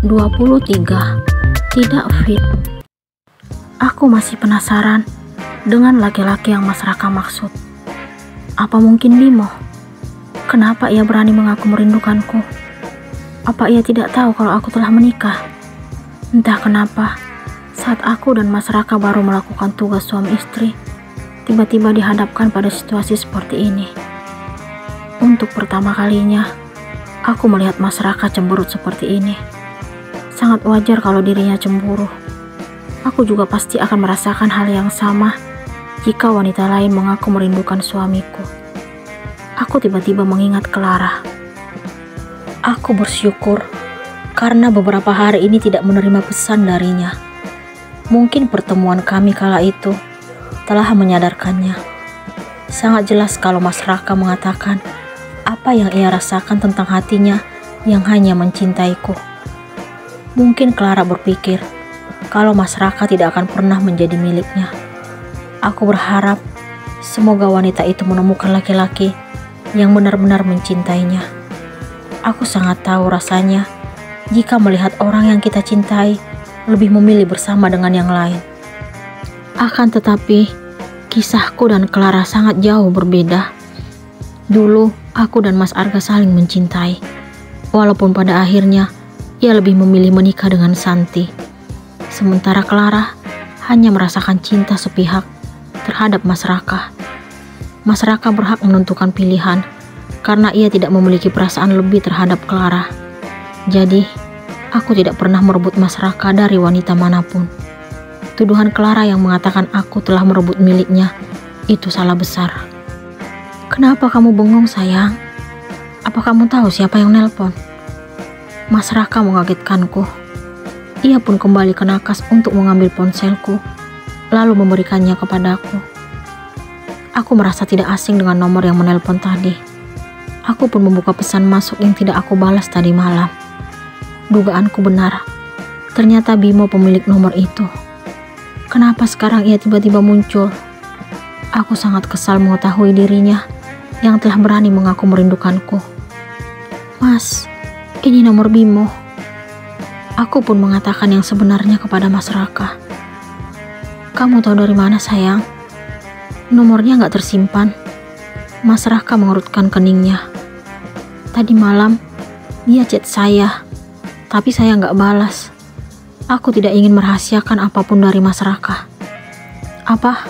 23. Tidak fit. Aku masih penasaran dengan laki-laki yang Mas Raka maksud. Apa mungkin Bimo? Kenapa ia berani mengaku merindukanku? Apa ia tidak tahu kalau aku telah menikah? Entah kenapa, saat aku dan Mas Raka baru melakukan tugas suami istri, tiba-tiba dihadapkan pada situasi seperti ini. Untuk pertama kalinya, aku melihat Mas Raka cemberut seperti ini. Sangat wajar kalau dirinya cemburu. Aku juga pasti akan merasakan hal yang sama jika wanita lain mengaku merindukan suamiku. Aku tiba-tiba mengingat Clara. Aku bersyukur karena beberapa hari ini tidak menerima pesan darinya. Mungkin pertemuan kami kala itu telah menyadarkannya. Sangat jelas kalau Mas Raka mengatakan apa yang ia rasakan tentang hatinya yang hanya mencintaiku. Mungkin Clara berpikir kalau Mas Raka tidak akan pernah menjadi miliknya. Aku berharap semoga wanita itu menemukan laki-laki yang benar-benar mencintainya. Aku sangat tahu rasanya jika melihat orang yang kita cintai lebih memilih bersama dengan yang lain. Akan tetapi, kisahku dan Clara sangat jauh berbeda. Dulu, aku dan Mas Arga saling mencintai. Walaupun pada akhirnya, ia lebih memilih menikah dengan Santi. Sementara Clara hanya merasakan cinta sepihak terhadap Mas Raka. Mas Raka berhak menentukan pilihan karena ia tidak memiliki perasaan lebih terhadap Clara. Jadi, aku tidak pernah merebut Mas Raka dari wanita manapun. Tuduhan Clara yang mengatakan aku telah merebut miliknya, itu salah besar. Kenapa kamu bengong, sayang? Apa kamu tahu siapa yang nelpon? Mas Raka mengagetkanku. Ia pun kembali ke nakas untuk mengambil ponselku, lalu memberikannya kepadaku. Aku merasa tidak asing dengan nomor yang menelpon tadi. Aku pun membuka pesan masuk yang tidak aku balas tadi malam. Dugaanku benar. Ternyata Bimo pemilik nomor itu. Kenapa sekarang ia tiba-tiba muncul? Aku sangat kesal mengetahui dirinya yang telah berani mengaku merindukanku. Mas, ini nomor Bimo. Aku pun mengatakan yang sebenarnya kepada Mas Raka. Kamu tahu dari mana, sayang? Nomornya gak tersimpan. Mas Raka mengerutkan keningnya. Tadi malam, dia chat saya, tapi saya gak balas. Aku tidak ingin merahasiakan apapun dari Mas Raka. Apa?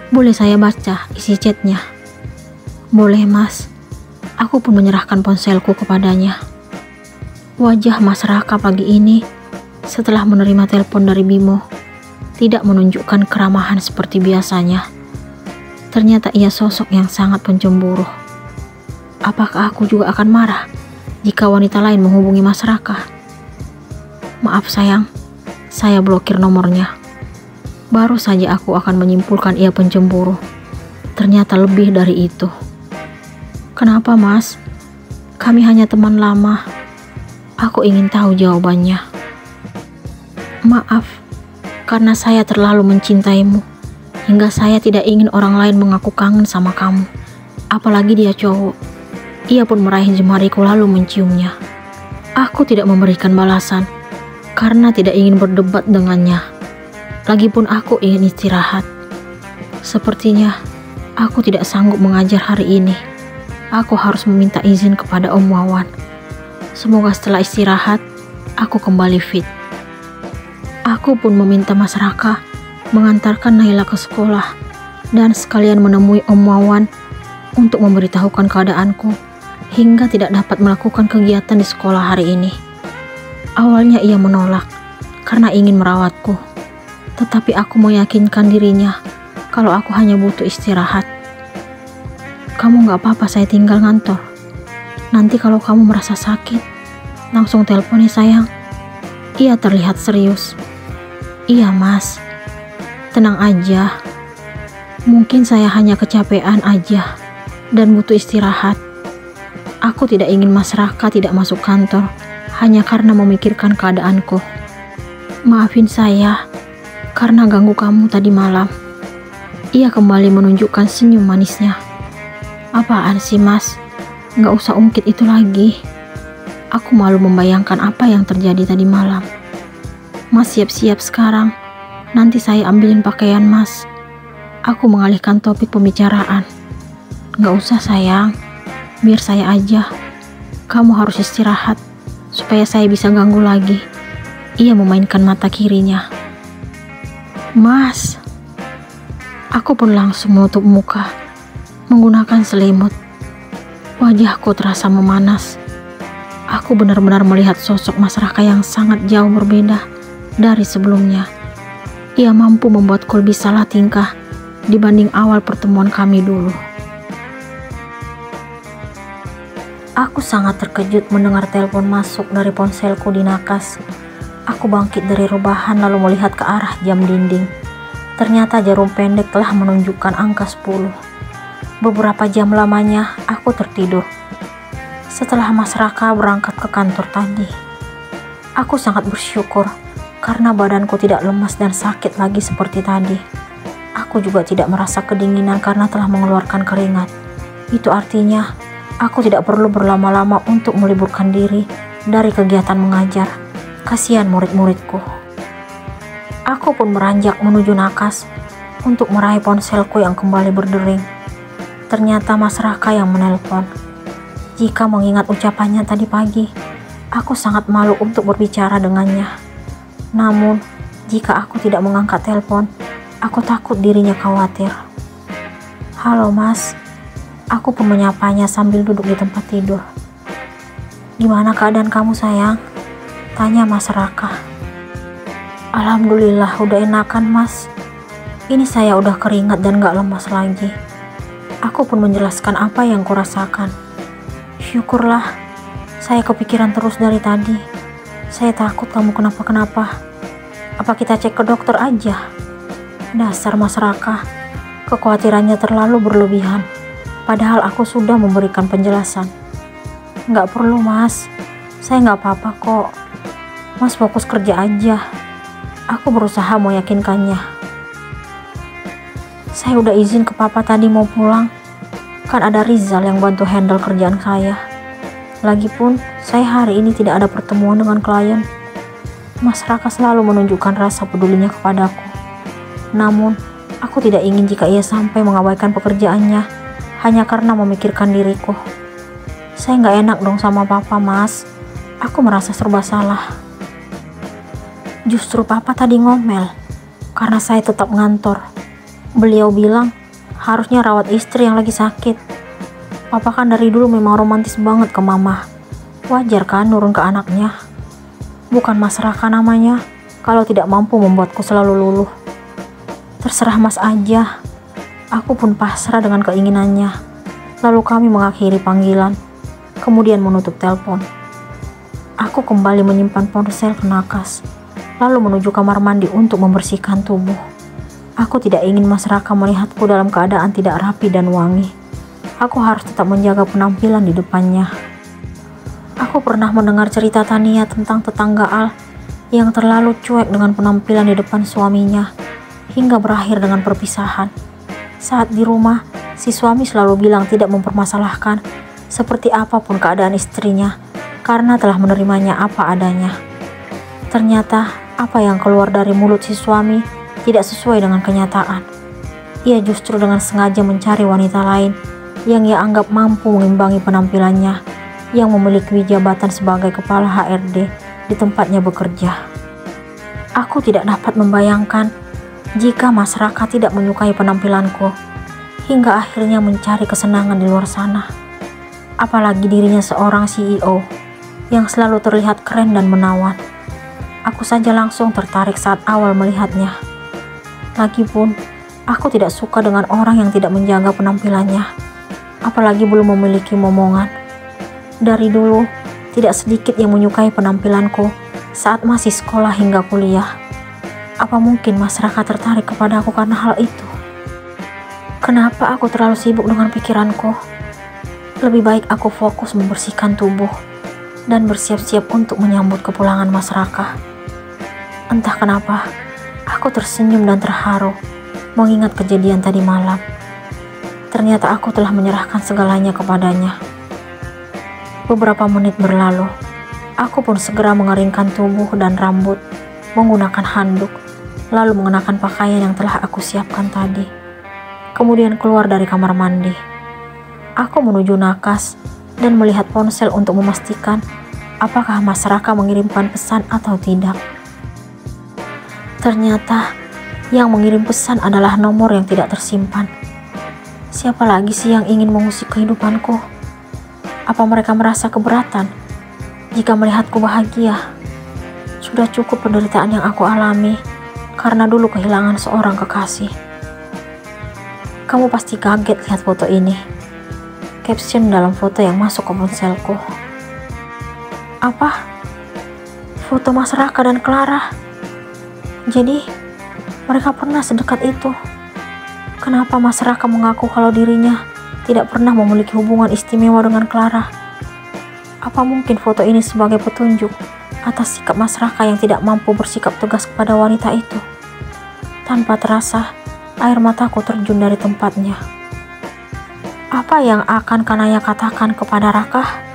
Boleh saya baca isi chatnya? Boleh, Mas. Aku pun menyerahkan ponselku kepadanya. Wajah Mas Raka pagi ini, setelah menerima telepon dari Bimo, tidak menunjukkan keramahan seperti biasanya. Ternyata ia sosok yang sangat pencemburu. Apakah aku juga akan marah jika wanita lain menghubungi Mas Raka? Maaf sayang, saya blokir nomornya. Baru saja aku akan menyimpulkan ia pencemburu. Ternyata lebih dari itu. Kenapa, Mas? Kami hanya teman lama. Aku ingin tahu jawabannya. Maaf, karena saya terlalu mencintaimu, hingga saya tidak ingin orang lain mengaku kangen sama kamu. Apalagi dia cowok. Ia pun meraih jemariku lalu menciumnya. Aku tidak memberikan balasan, karena tidak ingin berdebat dengannya. Lagipun aku ingin istirahat. Sepertinya, aku tidak sanggup mengajar hari ini. Aku harus meminta izin kepada Om Wawan. Semoga setelah istirahat, aku kembali fit. Aku pun meminta Mas Raka mengantarkan Naila ke sekolah dan sekalian menemui Om Wawan untuk memberitahukan keadaanku hingga tidak dapat melakukan kegiatan di sekolah hari ini. Awalnya ia menolak karena ingin merawatku, tetapi aku meyakinkan dirinya kalau aku hanya butuh istirahat. Kamu gak apa-apa saya tinggal ngantor. Nanti kalau kamu merasa sakit, langsung telepon ya sayang. Ia terlihat serius. Iya Mas, tenang aja. Mungkin saya hanya kecapean aja dan butuh istirahat. Aku tidak ingin Mas Raka tidak masuk kantor hanya karena memikirkan keadaanku. Maafin saya karena ganggu kamu tadi malam. Ia kembali menunjukkan senyum manisnya. Apaan sih Mas? Gak usah ungkit itu lagi. Aku malu membayangkan apa yang terjadi tadi malam. Mas siap-siap sekarang. Nanti saya ambilin pakaian Mas. Aku mengalihkan topik pembicaraan. Gak usah sayang, biar saya aja. Kamu harus istirahat, supaya saya bisa ganggu lagi. Ia memainkan mata kirinya. Mas. Aku pun langsung menutup muka, menggunakan selimut. Wajahku terasa memanas. Aku benar-benar melihat sosok Mas Raka yang sangat jauh berbeda dari sebelumnya. Ia mampu membuatku lebih salah tingkah dibanding awal pertemuan kami dulu. Aku sangat terkejut mendengar telepon masuk dari ponselku di nakas. Aku bangkit dari rebahan lalu melihat ke arah jam dinding. Ternyata jarum pendek telah menunjukkan angka 10. Beberapa jam lamanya aku tertidur. Setelah Mas Raka berangkat ke kantor tadi, aku sangat bersyukur karena badanku tidak lemas dan sakit lagi seperti tadi. Aku juga tidak merasa kedinginan karena telah mengeluarkan keringat. Itu artinya aku tidak perlu berlama-lama untuk meliburkan diri dari kegiatan mengajar. Kasihan murid-muridku. Aku pun beranjak menuju nakas untuk meraih ponselku yang kembali berdering. Ternyata Mas Raka yang menelpon. Jika mengingat ucapannya tadi pagi, aku sangat malu untuk berbicara dengannya. Namun, jika aku tidak mengangkat telepon, aku takut dirinya khawatir. Halo Mas, aku pun menyapanya sambil duduk di tempat tidur. Gimana keadaan kamu sayang? Tanya Mas Raka. Alhamdulillah udah enakan Mas. Ini saya udah keringat dan gak lemas lagi. Aku pun menjelaskan apa yang kurasakan. Syukurlah, saya kepikiran terus dari tadi. Saya takut kamu kenapa-kenapa. Apa kita cek ke dokter aja? Dasar Mas Raka, kekhawatirannya terlalu berlebihan. Padahal aku sudah memberikan penjelasan. Gak perlu Mas, saya gak apa-apa kok. Mas fokus kerja aja. Aku berusaha meyakinkannya. Saya udah izin ke papa tadi mau pulang. Kan ada Rizal yang bantu handle kerjaan saya. Lagipun, saya hari ini tidak ada pertemuan dengan klien. Mas Raka selalu menunjukkan rasa pedulinya kepadaku. Namun, aku tidak ingin jika ia sampai mengabaikan pekerjaannya hanya karena memikirkan diriku. Saya nggak enak dong sama papa, Mas. Aku merasa serba salah. Justru papa tadi ngomel karena saya tetap ngantor. Beliau bilang harusnya rawat istri yang lagi sakit. Papa kan dari dulu memang romantis banget ke mama. Wajar kan nurun ke anaknya. Bukan Mas Raka namanya kalau tidak mampu membuatku selalu luluh. Terserah Mas aja. Aku pun pasrah dengan keinginannya. Lalu kami mengakhiri panggilan, kemudian menutup telepon. Aku kembali menyimpan ponsel ke nakas, lalu menuju kamar mandi untuk membersihkan tubuh. Aku tidak ingin Mas Raka melihatku dalam keadaan tidak rapi dan wangi. Aku harus tetap menjaga penampilan di depannya. Aku pernah mendengar cerita Tania tentang tetangga Al yang terlalu cuek dengan penampilan di depan suaminya, hingga berakhir dengan perpisahan. Saat di rumah, si suami selalu bilang tidak mempermasalahkan seperti apapun keadaan istrinya, karena telah menerimanya apa adanya. Ternyata, apa yang keluar dari mulut si suami tidak sesuai dengan kenyataan. Ia justru dengan sengaja mencari wanita lain yang ia anggap mampu mengimbangi penampilannya, yang memiliki jabatan sebagai kepala HRD di tempatnya bekerja. Aku tidak dapat membayangkan jika Mas Raka tidak menyukai penampilanku, hingga akhirnya mencari kesenangan di luar sana. Apalagi dirinya seorang CEO yang selalu terlihat keren dan menawan. Aku saja langsung tertarik saat awal melihatnya. Lagipun, aku tidak suka dengan orang yang tidak menjaga penampilannya, apalagi belum memiliki momongan. Dari dulu, tidak sedikit yang menyukai penampilanku saat masih sekolah hingga kuliah. Apa mungkin Mas Raka tertarik kepada aku karena hal itu? Kenapa aku terlalu sibuk dengan pikiranku? Lebih baik aku fokus membersihkan tubuh dan bersiap-siap untuk menyambut kepulangan Mas Raka. Entah kenapa, aku tersenyum dan terharu mengingat kejadian tadi malam. Ternyata aku telah menyerahkan segalanya kepadanya. Beberapa menit berlalu, Aku pun segera mengeringkan tubuh dan rambut menggunakan handuk, lalu mengenakan pakaian yang telah aku siapkan tadi. Kemudian keluar dari kamar mandi. Aku menuju Nakas dan melihat ponsel untuk memastikan apakah Mas Raka mengirimkan pesan atau tidak. Ternyata yang mengirim pesan adalah nomor yang tidak tersimpan. Siapa lagi sih yang ingin mengusik kehidupanku? Apa mereka merasa keberatan jika melihatku bahagia? Sudah cukup penderitaan yang aku alami karena dulu kehilangan seorang kekasih. Kamu pasti kaget lihat foto ini. Caption dalam foto yang masuk ke ponselku. Apa? Foto Mas Raka dan Clara. Jadi, mereka pernah sedekat itu. Kenapa Mas Raka mengaku kalau dirinya tidak pernah memiliki hubungan istimewa dengan Clara? Apa mungkin foto ini sebagai petunjuk atas sikap Mas Raka yang tidak mampu bersikap tegas kepada wanita itu? Tanpa terasa, air mataku terjun dari tempatnya. Apa yang akan Kanaya katakan kepada Raka?